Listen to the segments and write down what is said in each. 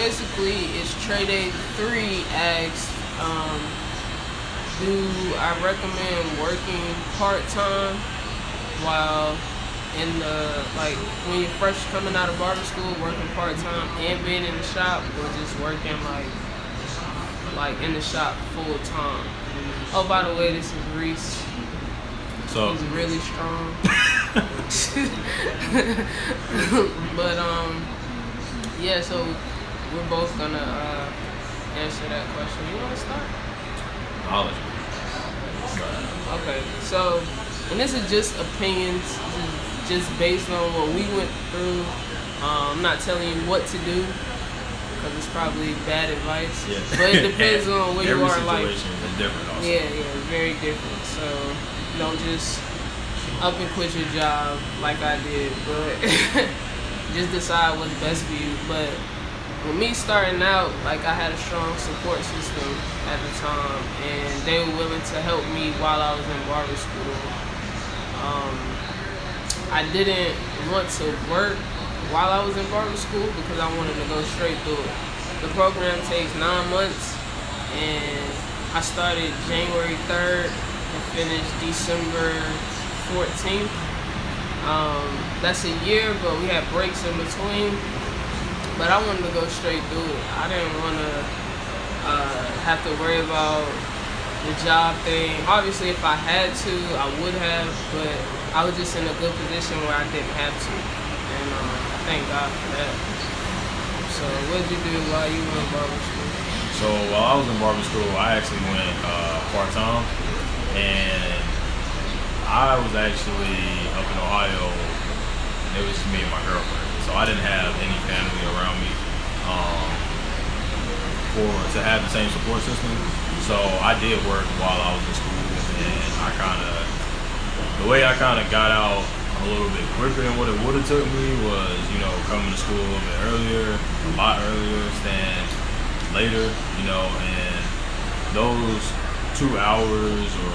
Basically, it's Trade Day 3 asked, do I recommend working part-time while in the, like, when you're fresh coming out of barber school, working part-time and being in the shop, or just working, like in the shop full-time? Oh, by the way, this is Reese. So He's really strong. But, yeah, so we're both gonna answer that question. You wanna start? knowledge. Okay, so, and this is just opinions, this is just based on what we went through. I'm not telling you what to do, because it's probably bad advice. Yeah. But it depends on where you Every are in life. situation is different also. Yeah, very different. So don't just up and quit your job like I did, but just decide what's best for you. But with me starting out, like, I had a strong support system at the time, and they were willing to help me while I was in barber school. I didn't want to work while I was in barber school because I wanted to go straight through it. The program takes 9 months, and I started January 3rd and finished December 14th. That's a year, but we had breaks in between. But I wanted to go straight through it. I didn't want to have to worry about the job thing. Obviously, if I had to, I would have, but I was just in a good position where I didn't have to. And thank God for that. So what did you do while you were in barber school? So while I was in barber school, I actually went part-time, and I was actually up in Ohio, and it was just me and my girlfriend. So I didn't have any family around me to have the same support system. So I did work while I was in school, and the way I kind of got out a little bit quicker than what it would have took me was, coming to school a little bit earlier, a lot earlier, staying later, and those 2 hours or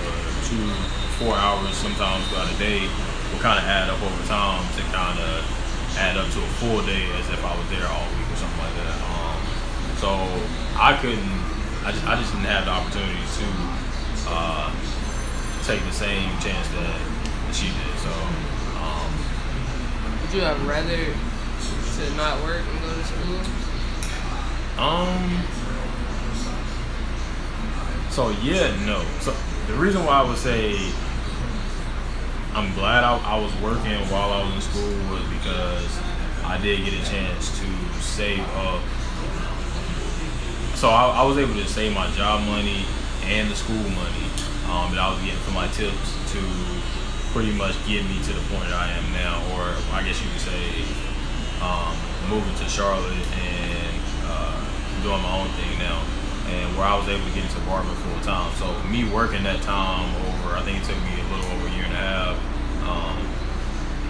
4 hours sometimes throughout the day will kind of add up over time to kind of add up to a full day as if I was there all week or something like that. So I just didn't have the opportunity to take the same chance that she did. So Would you have rather to not work and go to school? So yeah, no. So the reason why I would say I'm glad I was working while I was in school was because I did get a chance to save up. So I was able to save my job money and the school money that I was getting from my tips to pretty much get me to the point that I am now, or I guess you could say moving to Charlotte and doing my own thing now, and where I was able to get into Barber full time. So me working that time over, I think it took me a little over a year and a half.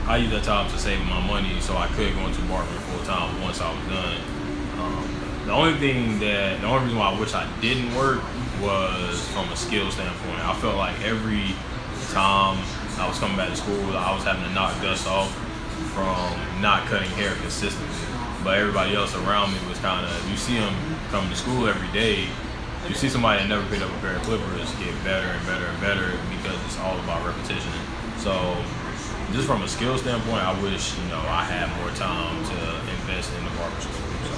I used that time to save my money so I could go into Barber full time once I was done. The only reason why I wish I didn't work was from a skill standpoint. I felt like every time I was coming back to school, I was having to knock dust off from not cutting hair consistently. But everybody else around me was kind of, you see them coming to school every day, you see somebody that never picked up a pair of clippers get better and better and better because it's all about repetition. So just from a skill standpoint, I wish, I had more time to invest in the barber school. So,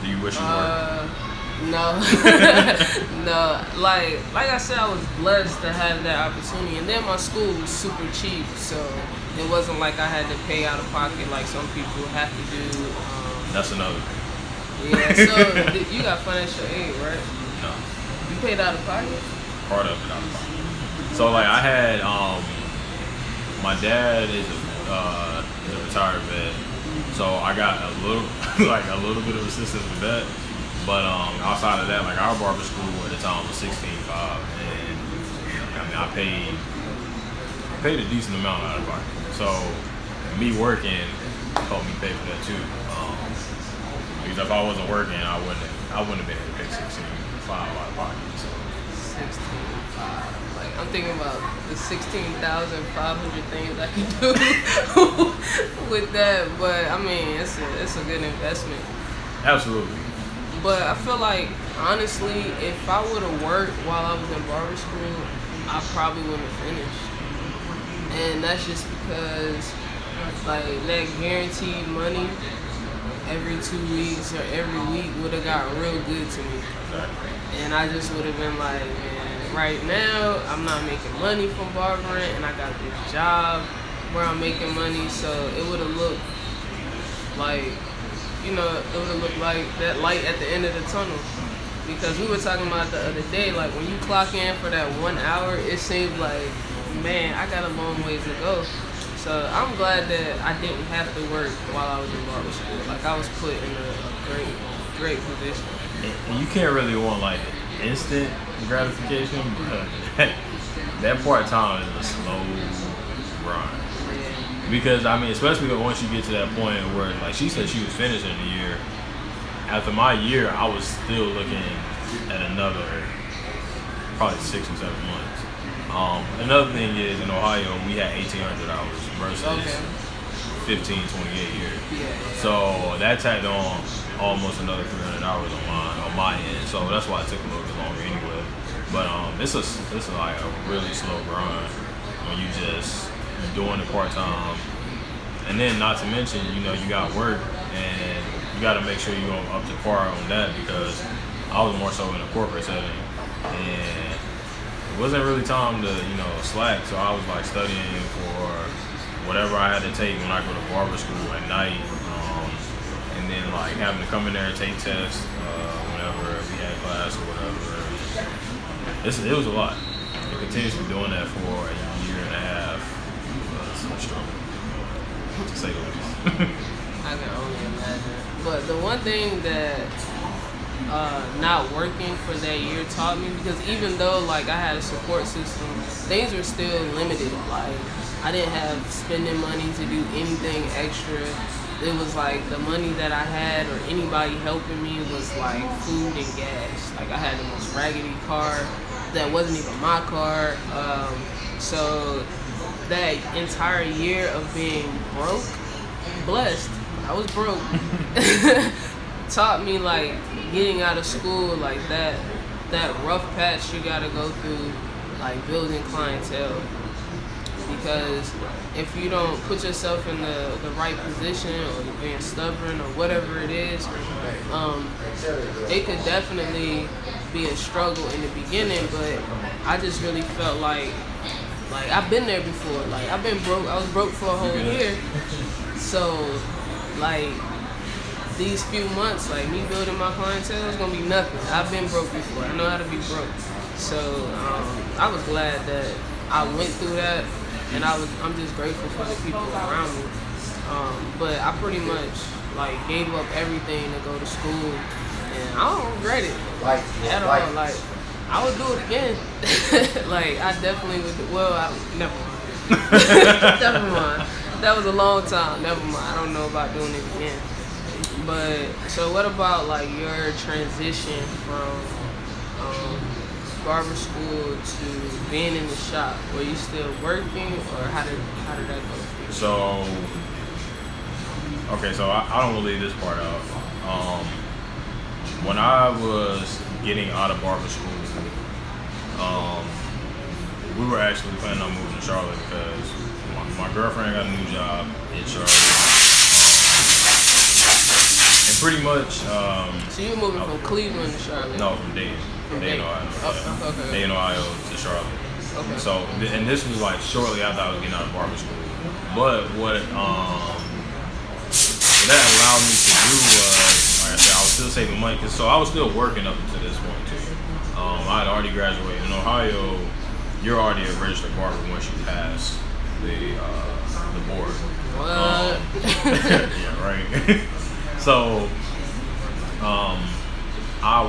do you wish you worked? No. No. Like I said, I was blessed to have that opportunity. And then my school was super cheap, so it wasn't like I had to pay out of pocket like some people have to do. That's another. Yeah, so you got financial aid, right? No. You paid out of pocket? Part of it out of pocket. So like I had, my dad is a retired vet, so I got a little bit of assistance with that. But outside of that, like our barber school at the time was $16,500, and I paid a decent amount out of pocket. So me working helped me pay for that too. Because if I wasn't working, I wouldn't have been able to pay $16,500 out of pocket. So 16,500. Like, I'm thinking about the 16,500 things I can do with that, but I mean, it's a good investment. Absolutely. But I feel like, honestly, if I would have worked while I was in barber school, I probably wouldn't have finished. And that's just because, like, that guaranteed money every 2 weeks or every week would have got real good to me. Exactly. And I just would have been like, man, right now, I'm not making money from barbering, and I got this job where I'm making money, so it would have looked like, it would have looked like that light at the end of the tunnel. Because we were talking about the other day, like when you clock in for that 1 hour, it seems like, man, I got a long ways to go. So I'm glad that I didn't have to work while I was in barber school. Like I was put in a great position. And you can't really want like instant gratification, but that part-time is a slow grind. Because, I mean, especially once you get to that point where, like she said she was finishing the year. After my year, I was still looking at another probably 6 or 7 months. Another thing is, in Ohio, we had 1,800 hours versus 1528 here. Yeah. So that tacked on almost another 300 hours on my end. So that's why it took a little bit longer anyway. But this is like a really slow grind when you just doing it part-time. And then not to mention, you got work and you got to make sure you're up to par on that, because I was more so in a corporate setting and it wasn't really time to, slack. So I was like studying for whatever I had to take when I go to barber school at night. And then like having to come in there and take tests whenever we had class or whatever. It was a lot. And continuously doing that for a year and a half was a struggle, to say the least. I can only imagine. But the one thing that not working for that year taught me, because even though like I had a support system, things were still limited. Like I didn't have spending money to do anything extra. It was like the money that I had or anybody helping me was like food and gas. Like I had the most raggedy car that wasn't even my car. So that entire year of being blessed, I was broke, taught me like getting out of school, like that rough patch you gotta go through, like building clientele. Because if you don't put yourself in the right position, or you're being stubborn or whatever it is, it could definitely be a struggle in the beginning. But I just really felt like I've been there before. Like I've been broke. I was broke for a whole year. So like these few months, like me building my clientele is gonna be nothing. I've been broke before. I know how to be broke. So I was glad that I went through that. And I'm just grateful for the people around me. But I pretty much like gave up everything to go to school, and I don't regret it at all. Like I would do it again. Like I definitely would. Never mind. Never mind. That was a long time. Never mind. I don't know about doing it again. But so what about like your transition from barber school to being in the shop? Were you still working, or how did that go for you? So I don't leave this part out. When I was getting out of barber school, we were actually planning on moving to Charlotte because my girlfriend got a new job in Charlotte. And pretty much... so you were moving from Cleveland to Charlotte? No, from Dayton. Dayton, Ohio. Oh, okay. Dayton, Ohio to Charlotte. Okay. So, and this was like shortly after I was getting out of barber school. But what that allowed me to do was, like I said, I was still saving money. So I was still working up to this point too. I had already graduated. In Ohio, you're already a registered barber once you pass the board. What? Yeah, right. So, I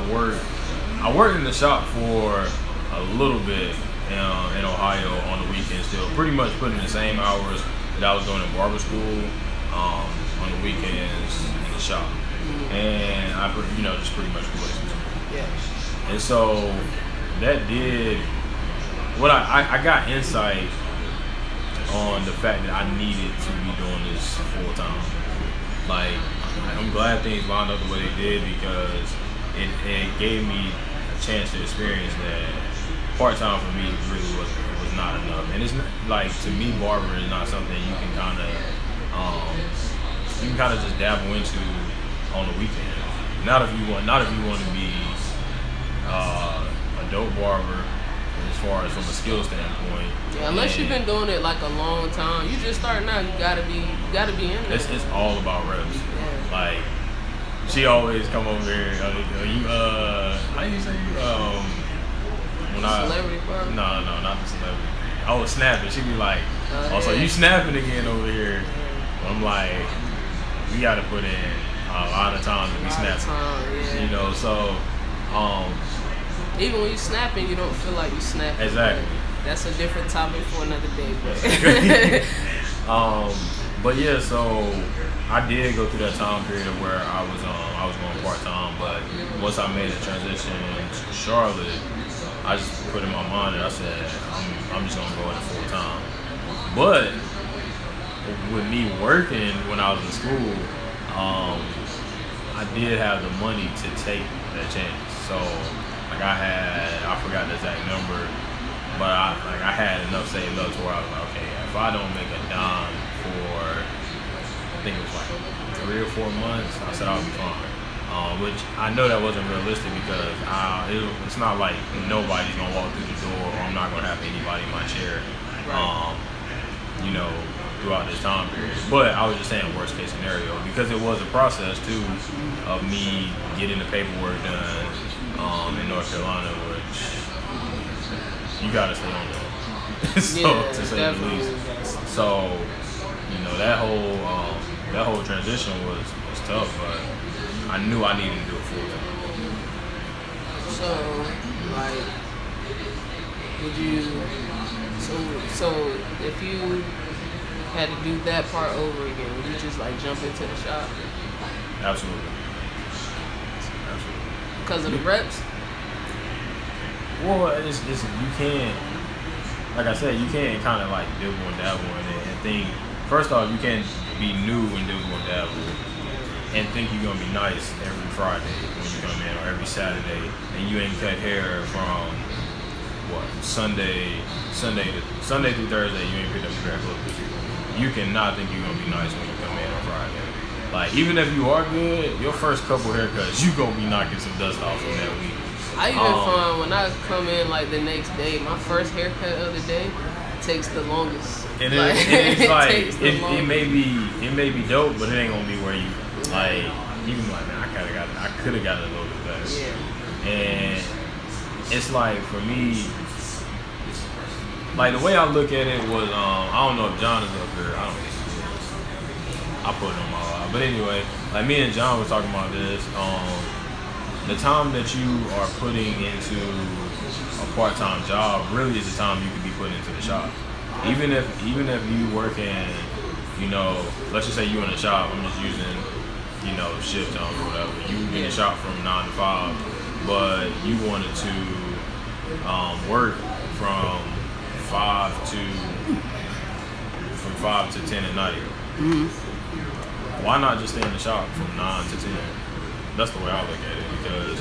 worked in the shop for a little bit in Ohio on the weekends still, pretty much putting the same hours that I was doing in barber school on the weekends in the shop. And I just pretty much replaced it. Yeah. And so that did what I got insight on the fact that I needed to be doing this full time. Like, I'm glad things lined up the way they did because it gave me a chance to experience that part time for me really was not enough. And it's not, like, to me, barber is not something you can kind of just dabble into on the weekend. Not if you want to be a dope barber as far as from a skill standpoint. Yeah, unless you've been doing it like a long time, you just starting out. You gotta be in there. It's all about reps. Yeah. Like, she always come over here. You how do you say when Celebrity barber? No, not the celebrity. I was snapping. She be like, so you snapping again over here? I'm like, we got to put in a lot of time to be snapping. Yeah. You know, so even when you snapping, you don't feel like you snapping. Exactly. That's a different topic for another day. But yeah, so I did go through that time period where I was going part time, but once I made the transition to Charlotte, I just put in my mind that I said I'm just gonna go into full time. But with me working when I was in school, I did have the money to take that chance. So like I forgot the exact number, but I had enough saved up to where I was like, okay, if I don't make a dime for I think it was like 3 or 4 months, I said I'll be fine. Which I know that wasn't realistic because it's not like nobody's gonna walk through the door or I'm not gonna have anybody in my chair, you know, throughout this time period. But I was just saying worst case scenario because it was a process too of me getting the paperwork done in North Carolina, which you gotta stay on that. So yeah, to say the least. So you know that whole transition was tough, but I knew I needed to do it full time. So, like, would you? So if you had to do that part over again, would you just like jump into the shop? Absolutely. Because of the reps? Well, it's you can't. Like I said, you can't kind of like dibble and dabble in it and think. First off, you can't be new and dibble and dabble and think you're gonna be nice every Friday when you come in or every Saturday, and you ain't cut hair from what Sunday through Thursday. You ain't picked up your hair clothes. You cannot think you're gonna be nice when you come in on Friday. Like even if you are good, your first couple haircuts, you gonna be knocking some dust off from that week. I even find when I come in like the next day, my first haircut of the day takes the longest. And it's like it may be dope, but it ain't gonna be where you like. You can be like, man, I could have got it a little bit better. Yeah. And it's like for me, like the way I look at it was, I don't know if John is up here. I don't think he is. I put him on. But anyway, like me and John was talking about this. The time that you are putting into a part-time job really is the time you could be putting into the shop. Even if you work in, you know, let's just say you in a shop. I'm just using, you know, shift times or whatever. You in the shop from 9 to 5, but you wanted to work from 5 to 10 at night. Mm-hmm. Why not just stay in the shop from 9 to 10? That's the way I look at it because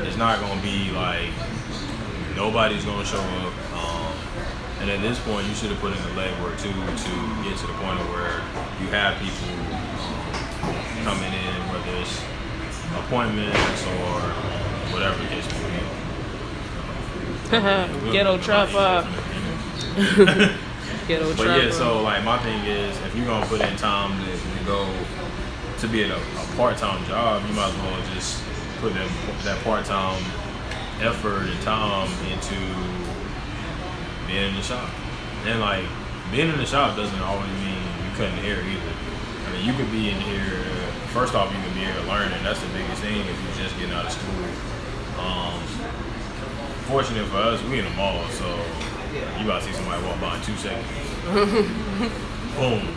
it's not going to be like nobody's going to show up. And at this point, you should have put in the legwork too to get to the point of where you have people coming in, whether it's appointments or whatever the case may be. Ghetto trap up. Ghetto but yeah, so like my thing is, if you're gonna put in time to go to be at a part-time job, you might as well just put that part-time effort and time into being in the shop. And like being in the shop doesn't always mean you cutting hair either. I mean, you could be in here. First off, you can be here learning. That's the biggest thing if you're just getting out of school. Fortunate for us, we in the mall, so you about to see somebody walk by in 2 seconds. Boom.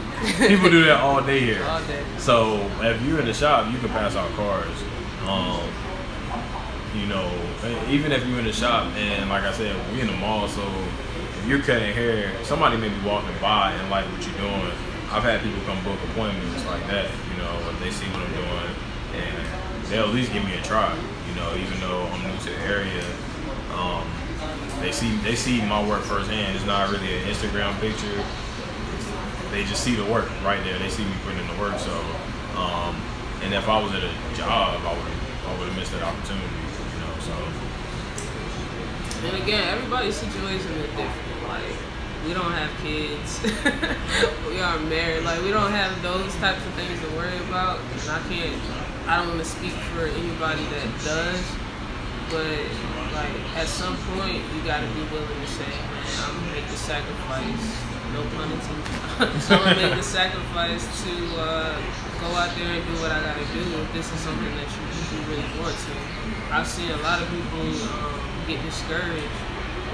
People do that all day here. All day. So if you're in the shop, you can pass out cards. You know, even if you're in the shop, and like I said, we in the mall, so if you're cutting hair, somebody may be walking by and like what you're doing. I've had people come book appointments like that, you know, if they see what I'm doing, and they'll at least give me a try, you know, even though I'm new to the area. They see my work firsthand. It's not really an Instagram picture. They just see the work right there. They see me putting in the work. So, and if I was at a job, I would have missed that opportunity, you know. So. And again, everybody's situation is different. Like, we don't have kids. We are married. Like, we don't have those types of things to worry about. And I don't want to speak for anybody that does. But, like, at some point, you got to be willing to say, man, I'm going to make the sacrifice. No pun intended. I'm going to make the sacrifice to go out there and do what I got to do if this is something that you really want to. I've seen a lot of people get discouraged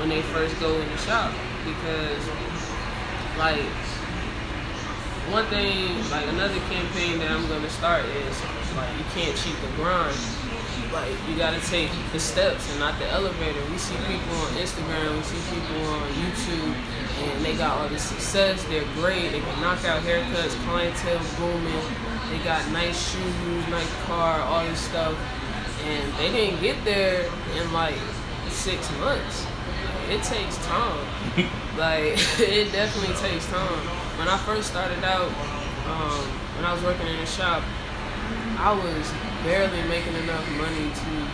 when they first go in the shop because, like, one thing, like, another campaign that I'm going to start is, like, you can't cheat the grind. Like, you gotta take the steps and not the elevator. We see people on Instagram, we see people on YouTube, and they got all this success, they're great, they can knock out haircuts, clientele booming, they got nice shoes, nice car, all this stuff, and they didn't get there in like 6 months. It takes time. Like, it definitely takes time. When I first started out, when I was working in the shop, I was barely making enough money to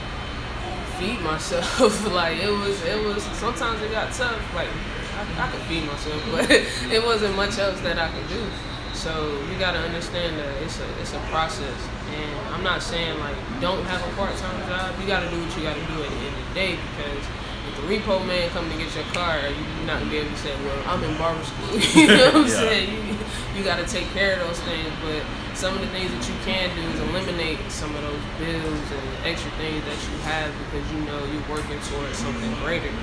feed myself. Like, it was sometimes it got tough. Like, I could feed myself, but it wasn't much else that I could do. So you gotta understand that it's a process. And I'm not saying, like, don't have a part-time job. You gotta do what you gotta do at the end of the day, because if the repo man come to get your car, you're not gonna be able to say, well, I'm in barber school. You know what I'm saying? You gotta take care of those things, but some of the things that you can do is eliminate some of those bills and extra things that you have because you know you're working towards something greater.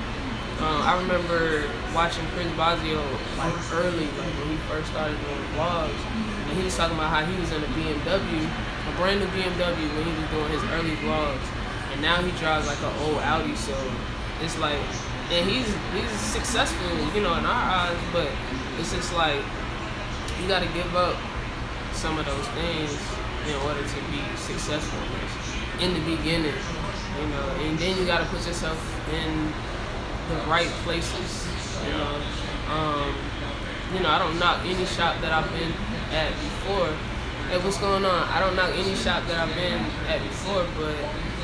I remember watching Chris Bosio like early, like when he first started doing vlogs, and he was talking about how he was in a BMW, a brand new BMW when he was doing his early vlogs, and now he drives like an old Audi. So it's like, and he's successful, you know, in our eyes, but it's just like you got to give up some of those things in order to be successful in the beginning, you know, and then you got to put yourself in the right places, you know. I don't knock any shop that I've been at before. Hey, what's going on? I don't knock any shop that I've been at before, but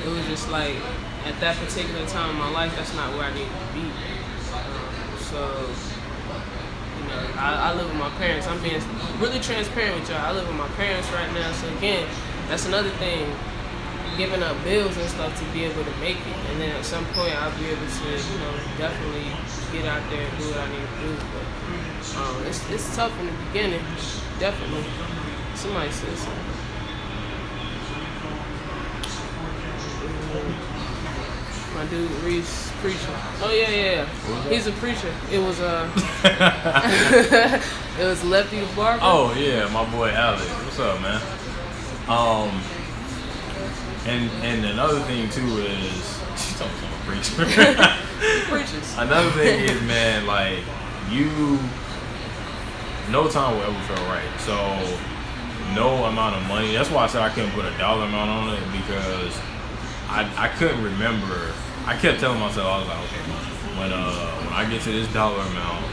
it was just like, at that particular time in my life, that's not where I needed to be. I live with my parents. I'm being really transparent with y'all. I live with my parents right now. So again, that's another thing, giving up bills and stuff to be able to make it. And then at some point I'll be able to, you know, definitely get out there and do what I need to do. But it's tough in the beginning, definitely. Somebody said something. My dude Reese, preacher. Oh yeah. He's a preacher. It was it was Lefty the Barber. Oh yeah, my boy Alex. What's up, man? And another thing too is she's talking about a preacher. Preachers. Another thing is, man, like, no time will ever feel right. So no amount of money. That's why I said I couldn't put a dollar amount on it, because I couldn't remember. I kept telling myself, I was like, okay, when I get to this dollar amount,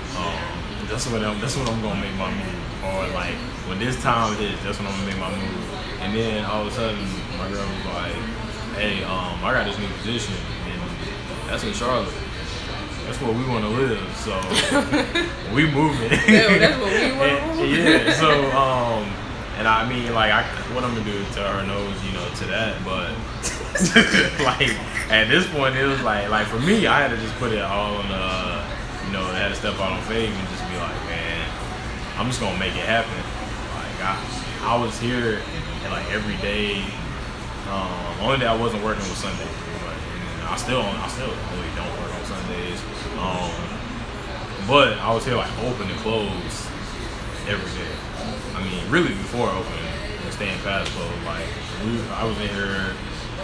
that's when I'm gonna make my move. Or like, when this time hits, that's when I'm gonna make my move. And then all of a sudden, my girl was like, hey, I got this new position, and that's in Charlotte. That's where we want to live, so we moving. Yeah, that's what we want to move. Yeah, so and I mean, like, what I'm gonna do to her knows, you know, to that, but like, at this point, it was like for me, I had to just put it all on you know, I had to step out on faith and just be like, man, I'm just gonna make it happen. Like, I was here and like every day. Only day I wasn't working was Sunday, and I still really don't work on Sundays. But I was here like open and close every day. I mean, really before open and staying past close. Like, I was in here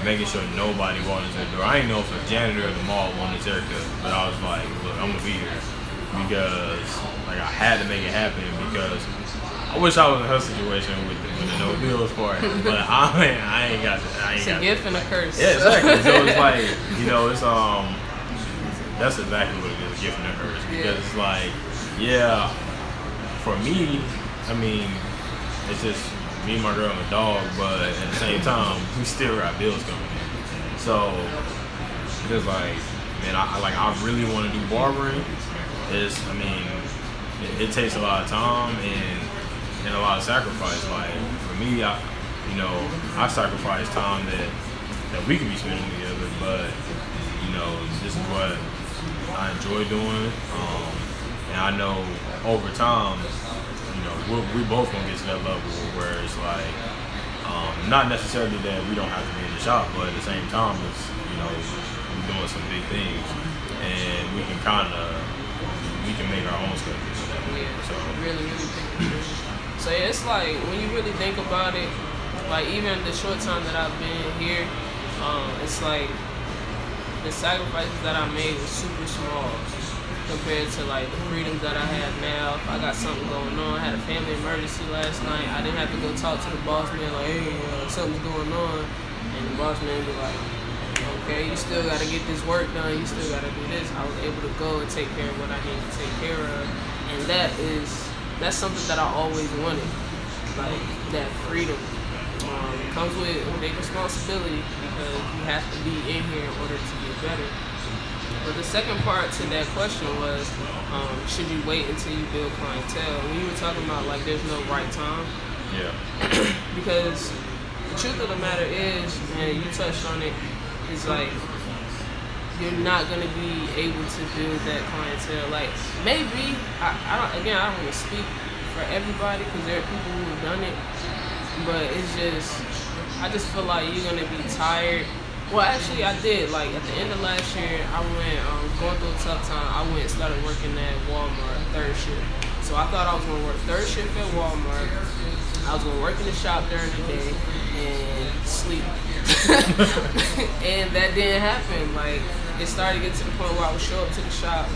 making sure nobody walked into the door. I didn't know if a janitor at the mall wanted his haircut, but I was like, look, I'm gonna be here. because like I had to make it happen because I wish I was in her situation with the no bills part, but I ain't got that. It's a gift and a curse. Yeah, exactly. So it's like, it's that's exactly what it is, a gift and a curse. Because it's like, yeah, for me, I mean, it's just me, my girl, and the dog, but at the same time, we still got bills coming in. So it's like, man, I really want to do barbering. It takes a lot of time and a lot of sacrifice. Like for me, I sacrifice time that we could be spending together, but this is what I enjoy doing, and I know over time, we both gonna get to that level where it's like, not necessarily that we don't have to be in the shop, but at the same time, it's we're doing some big things, and we can make our own schedule. So really think. So yeah, it's like when you really think about it, like even the short time that I've been here, it's like the sacrifices that I made was super small compared to like the freedoms that I have now. If I got something going on, I had a family emergency last night, I didn't have to go talk to the boss man like, hey, something's going on, and the boss man be like, okay, you still got to get this work done, you still got to do this. I was able to go and take care of what I need to take care of, and that's something that I always wanted, like that freedom. Comes with a big responsibility because you have to be in here in order to get better. But the second part to that question was, should you wait until you build clientele? When you were talking about like there's no right time. Yeah. Because the truth of the matter is, and you touched on it, is like you're not gonna be able to build that clientele. Like maybe I don't want to speak for everybody because there are people who have done it, but I just feel like you're gonna be tired. Well, actually, I did. Like at the end of last year, I went going through a tough time. I went and started working at Walmart third shift. So I thought I was gonna work third shift at Walmart. I was gonna work in the shop during the day and sleep. And that didn't happen. Like it started to get to the point where I would show up to the shop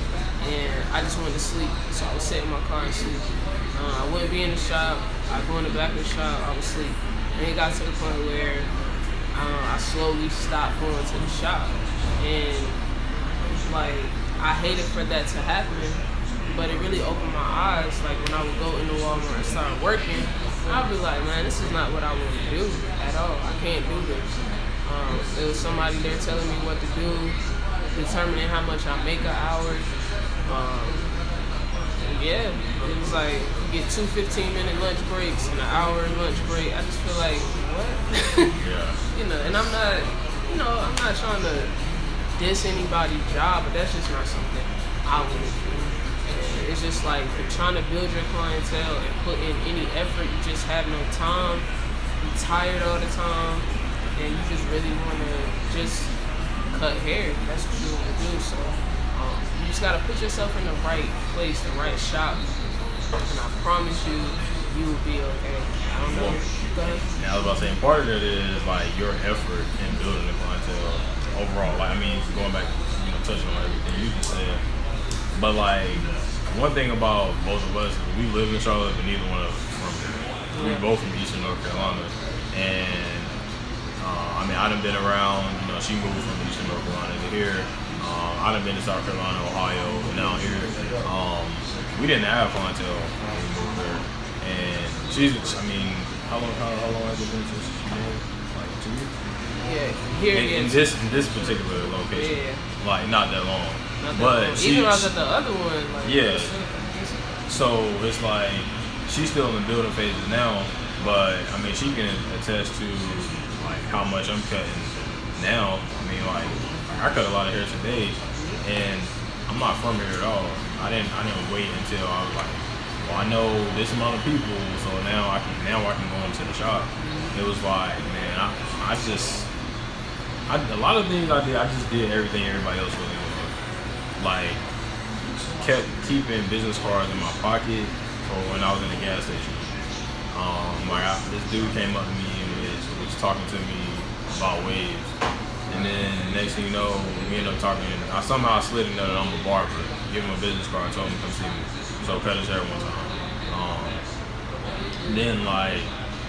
and I just wanted to sleep. So I would sit in my car and sleep. I wouldn't be in the shop. I'd go in the back of the shop. I would sleep. And it got to the point where I slowly stopped going to the shop, and like I hated for that to happen, but it really opened my eyes. Like when I would go into Walmart and start working, I'd be like, man, this is not what I want to do at all. I can't do this. There was somebody there telling me what to do, determining how much I make an hour. Yeah, it was like you get 2 15-minute lunch breaks and an hour lunch break. I just feel like, what? Yeah. And I'm not trying to diss anybody's job, but that's just not something I want to do. And it's just like if you're trying to build your clientele and put in any effort, you just have no time. You're tired all the time, and you just really want to just cut hair. That's what you want to do. So. You just gotta put yourself in the right place, the right shop, and I promise you, you will be okay. I don't know. Go ahead. Now, I was about to say, part of it is like your effort in building the clientele overall. Like, going back, touching on everything you just said. But like, one thing about both of us is we live in Charlotte, but neither one of us is from here. We're both from Eastern North Carolina, and I done been around. She moved from Eastern North Carolina to here. I done been to South Carolina, Ohio, now here. We didn't have clientele when we moved there. And how long has it been since she moved? Like 2 years? Yeah, here in this particular location. Yeah. Like, not that long. Even when I was at the other one, like, yeah. So it's like, she's still in the building phases now, but she can attest to like how much I'm cutting now. I cut a lot of hair today, and I'm not from here at all. I didn't wait until I was like, well, I know this amount of people, so now I can go into the shop. It was like, man, a lot of things I did, I just did everything everybody else really did. Like, kept keeping business cards in my pocket for when I was in the gas station. This dude came up to me and was talking to me about waves. And then next thing you know, we ended up talking. I somehow slid in that I'm a barber. give him a business card, told him to come see me. So cut his hair one time. Then like,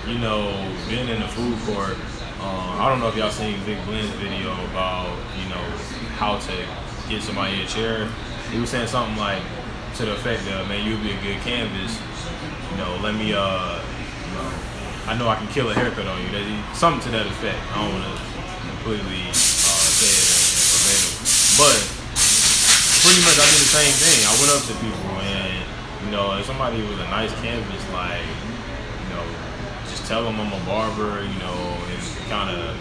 you know, being in the food court, I don't know if y'all seen Vic Blend's video about, you know, how to get somebody a chair. He was saying something like to the effect of, man, you'll be a good canvas. You know, let me, you know, I know I can kill a haircut on you. Something to that effect. I don't want to completely say it verbatim. But pretty much I did the same thing. I went up to people and, you know, if somebody with a nice canvas, like, you know, just tell them I'm a barber, you know, and kind of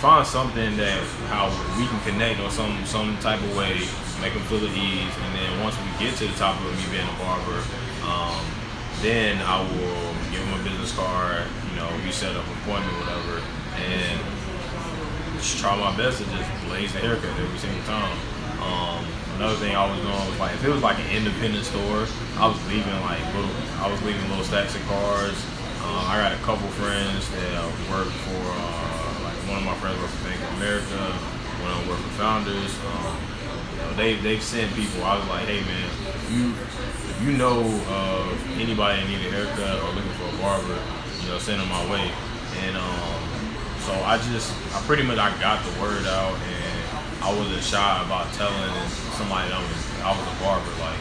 find something that how we can connect on some type of way, make them feel at ease, and then once we get to the top of me being a barber, then I will give them a business card, you know, we set up an appointment, whatever, and just try my best to just blaze the haircut every single time. Another thing I was doing was like, if it was like an independent store, I was leaving little stacks of cards. I got a couple friends that work for, like one of my friends works for Bank of America, one of them work for Founders. You know, they've sent people. I was like, hey man, if you know of anybody that need a haircut or looking for a barber, you know, send them my way. And so I pretty much got the word out, and I wasn't shy about telling somebody I was a barber. Like,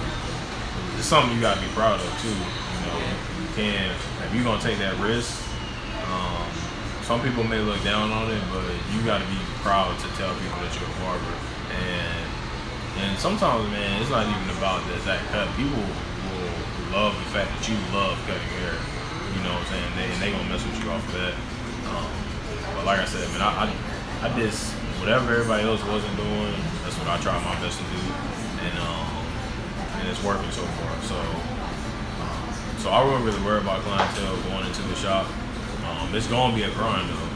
it's something you gotta be proud of too. You know, you can, if you're gonna take that risk. Some people may look down on it, but you gotta be proud to tell people that you're a barber. And sometimes, man, it's not even about the exact cut. People will love the fact that you love cutting hair. You know what I'm saying? They gonna mess with you off of that. But like I said, man, I did whatever everybody else wasn't doing. That's what I try my best to do, and it's working so far. So I wouldn't really worry about clientele going into the shop. It's gonna be a grind though.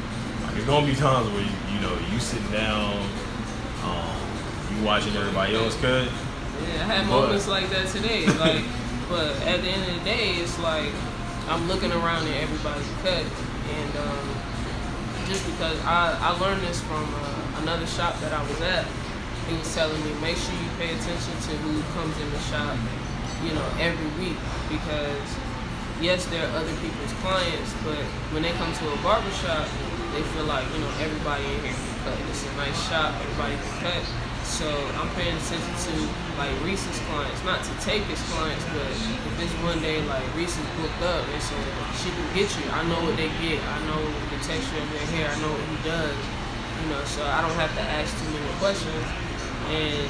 Like, it's gonna be times where you sitting down, you watching everybody else cut. Yeah, I had moments like that today. Like, but at the end of the day, it's like I'm looking around at everybody's cut, and just because I learned this from another shop that I was at. He was telling me, make sure you pay attention to who comes in the shop, you know, every week, because yes, there are other people's clients, but when they come to a barbershop, they feel like, you know, everybody in here can cut. It's a nice shop, everybody can cut. So I'm paying attention to like Reese's clients, not to take his clients, but if it's one day like Reese's booked up and so she can get you, I know what they get, I know the texture of their hair, I know what he does, you know, so I don't have to ask too many questions. And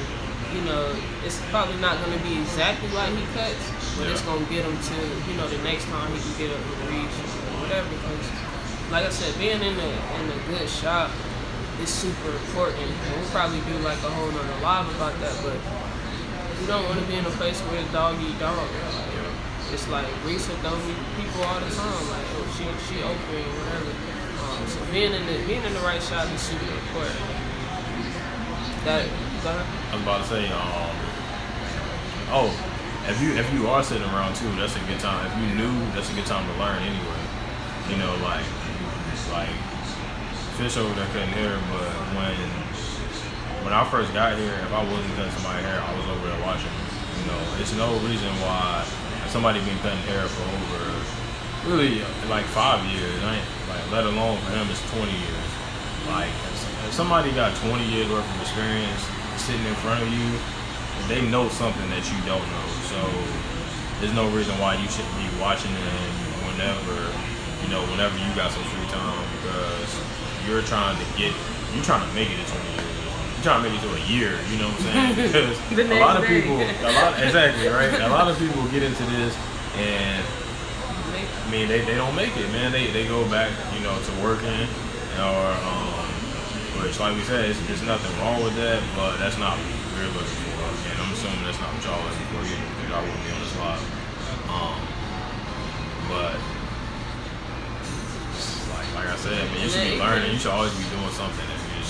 you know, it's probably not going to be exactly like he cuts, but it's going to get him to, you know, the next time he can get up with Reese or whatever. Because, like I said, being in a good shop is super important. And we'll probably do like a whole nother live about that, but you don't want to be in a place where it's dog eat dog. Like, it's like Reese will throw me people all the time, like, oh, she open, whatever. So being in the right shop is super important. I was about to say, if you are sitting around too, that's a good time. If you new, that's a good time to learn anyway. You know, like Fish over there cutting hair, but when I first got here, if I wasn't cutting somebody's hair, I was over there watching. You know, it's no reason why somebody been cutting hair for over really like 5 years, let alone for him it's 20 years. Like if somebody got 20 years worth of experience sitting in front of you, they know something that you don't know. So there's no reason why you shouldn't be watching them whenever you got some free time, because you're trying to make it to 20 years. You're trying to make it to a year, you know what I'm saying? Because a lot of people get into this and I mean they don't make it, man. They go back, you know, to working or which, like we said, there's nothing wrong with that, but that's not what we're looking for. And I'm assuming that's not what y'all looking for either, because y'all wouldn't be on this live. But like I said, man, you should be learning. You should always be doing something that you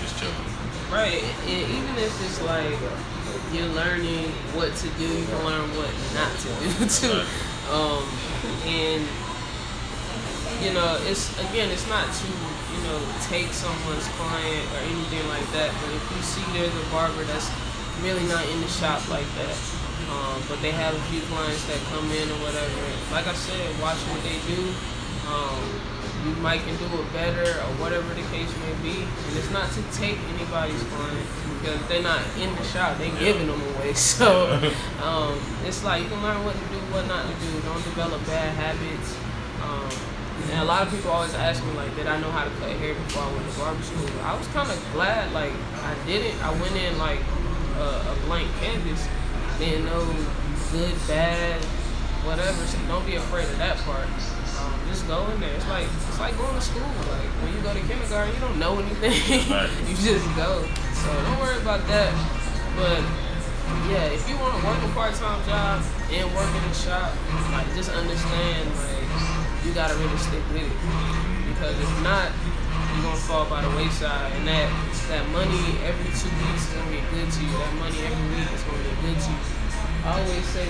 just chilling. Right. And even if it's like you're learning what to do, you can learn what not to do too. Right. And you know, it's not to, you know, take someone's client or anything like that, but if you see there's a barber that's really not in the shop like that. But they have a few clients that come in or whatever. Like I said, watch what they do. You might can do it better or whatever the case may be. And it's not to take anybody's client because they're not in the shop. They're giving them away. So it's like you can learn what to do, what not to do. Don't develop bad habits. And a lot of people always ask me, like, did I know how to cut hair before I went to barber school? I was kind of glad, like, I didn't. I went in, like, a blank canvas. Didn't know good, bad, whatever. So don't be afraid of that part. Just go in there. It's like going to school. Like, when you go to kindergarten, you don't know anything. You just go. So don't worry about that. But, yeah, if you want to work a part-time job and work in a shop, like, just understand, like, you gotta really stick with it, because if not, you're gonna fall by the wayside. And that money every 2 weeks is gonna get good to you. That money every week is gonna get good to you. I always say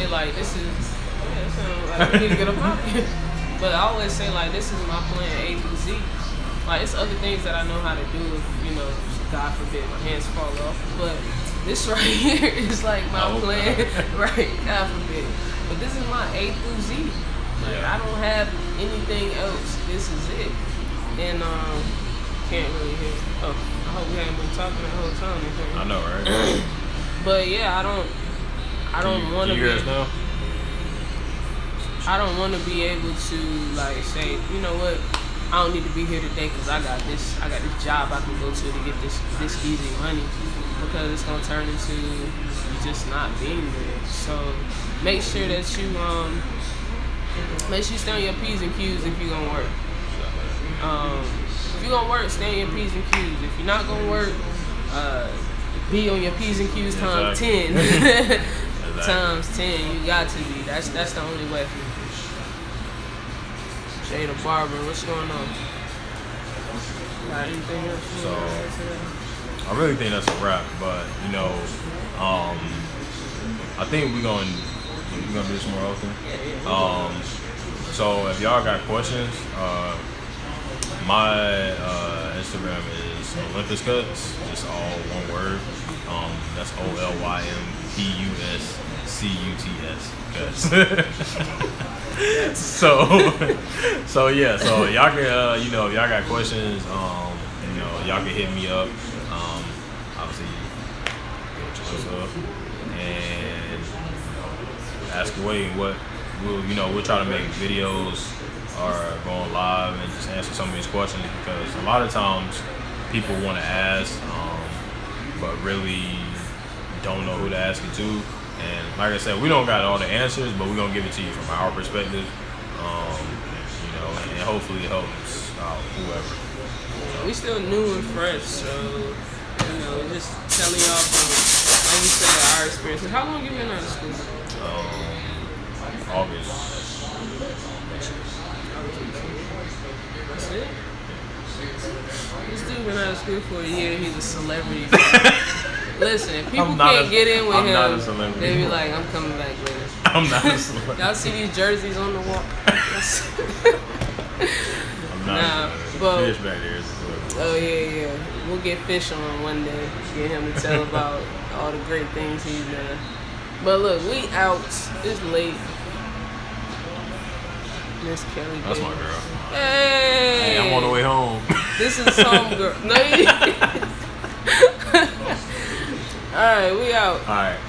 like this is it sounds like we need to get a pocket. But I always say like this is my plan A through Z. Like it's other things that I know how to do if God forbid my hands fall off. But this right here is like my plan. Right, God forbid. But this is my A through Z. Like, I don't have anything else. This is it. And can't really hear. Oh, I hope we haven't been talking the whole time. I know, right? But yeah, I don't want to be. Us now? I don't want to be able to like say, you know what? I don't need to be here today because I got this job I can go to get this easy money, because it's gonna turn into just not being there. So make sure that you stay on your P's and Q's if you're gonna work. If you're gonna work, stay on your P's and Q's. If you're not gonna work, be on your P's and Q's times 10. Times 10. You got to be. That's the only way. Jay the Barber, what's going on? Got anything else? So I really think that's a wrap, but I think we're gonna do this more often. So if y'all got questions, my Instagram is Olympus Cuts, just all one word. That's OLYMPUSCUTS. So yeah, so y'all can if y'all got questions, y'all can hit me up. Obviously, what's up, and ask away. What we'll try to make videos or going live and just answer some of these questions, because a lot of times people want to ask, but really don't know who to ask it to. And like I said, we don't got all the answers, but we're gonna give it to you from our perspective, and hopefully it helps whoever. We still new and fresh, so just telling y'all from, like we said, our experiences. How long you been out of school? August. That's it? This dude been out of school for a year. He's a celebrity. Listen, if people can't get in with him, they be like, I'm coming back later. I'm not a celebrity. Y'all see these jerseys on the wall? I'm not but Fish back there is a celebrity. Oh yeah. We'll get Fish on one day. Get him to tell about all the great things he's done. But look, we out. It's late. Miss Kelly. That's baby. my girl. Hey, I'm on the way home. This is home girl. No, Alright, we out. Alright.